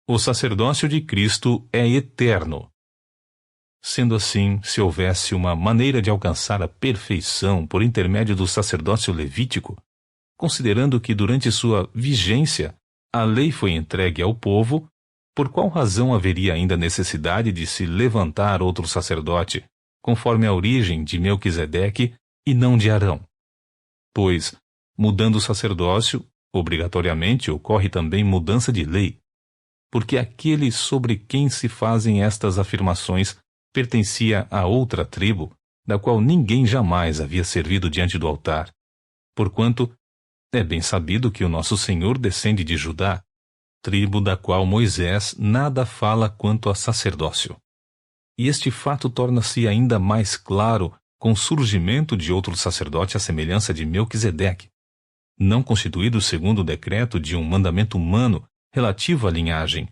O sacerdócio de Cristo é eterno. Sendo assim, se houvesse uma maneira de alcançar a perfeição por intermédio do sacerdócio levítico, considerando que durante sua vigência a lei foi entregue ao povo, por qual razão haveria ainda necessidade de se levantar outro sacerdote, conforme a origem de Melquisedeque e não de Arão? Pois, mudando o sacerdócio, obrigatoriamente ocorre também mudança de lei, porque aquele sobre quem se fazem estas afirmações pertencia a outra tribo, da qual ninguém jamais havia servido diante do altar, porquanto é bem sabido que o nosso Senhor descende de Judá, tribo da qual Moisés nada fala quanto a sacerdócio. E este fato torna-se ainda mais claro com o surgimento de outro sacerdote à semelhança de Melquisedeque, não constituído segundo o decreto de um mandamento humano relativo à linhagem,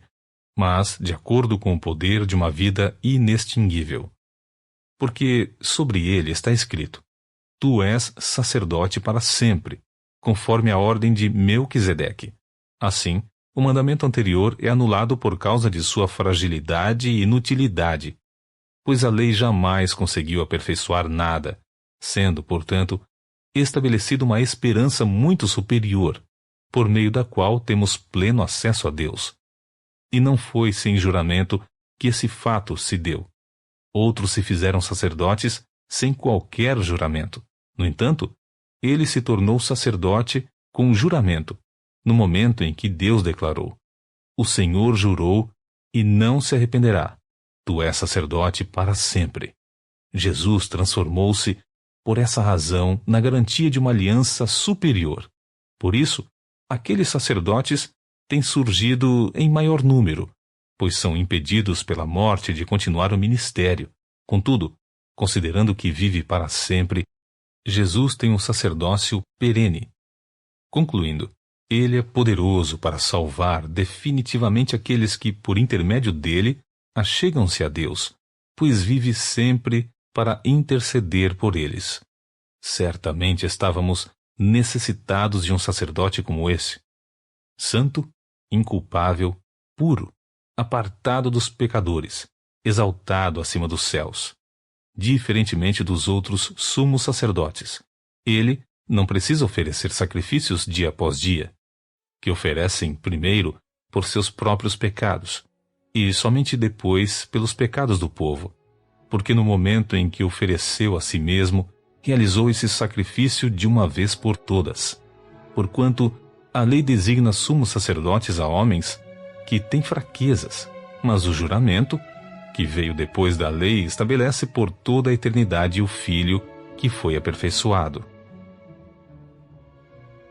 mas de acordo com o poder de uma vida inextinguível. Porque sobre ele está escrito: Tu és sacerdote para sempre, conforme a ordem de Melquisedeque. Assim, o mandamento anterior é anulado por causa de sua fragilidade e inutilidade, pois a lei jamais conseguiu aperfeiçoar nada, sendo, portanto, estabelecida uma esperança muito superior, por meio da qual temos pleno acesso a Deus. E não foi sem juramento que esse fato se deu. Outros se fizeram sacerdotes sem qualquer juramento. No entanto, ele se tornou sacerdote com juramento, no momento em que Deus declarou: O Senhor jurou e não se arrependerá. Tu és sacerdote para sempre. Jesus transformou-se, por essa razão, na garantia de uma aliança superior. Por isso, aqueles sacerdotes têm surgido em maior número, pois são impedidos pela morte de continuar o ministério. Contudo, considerando que vive para sempre, Jesus tem um sacerdócio perene. Concluindo, ele é poderoso para salvar definitivamente aqueles que, por intermédio dele, achegam-se a Deus, pois vive sempre para interceder por eles. Certamente estávamos necessitados de um sacerdote como esse, santo, inculpável, puro, apartado dos pecadores, exaltado acima dos céus. Diferentemente dos outros sumos sacerdotes, ele não precisa oferecer sacrifícios dia após dia, que oferecem primeiro por seus próprios pecados, e somente depois pelos pecados do povo, porque no momento em que ofereceu a si mesmo, realizou esse sacrifício de uma vez por todas. Porquanto a lei designa sumos sacerdotes a homens que têm fraquezas, mas o juramento, que veio depois da lei, estabelece por toda a eternidade o Filho que foi aperfeiçoado.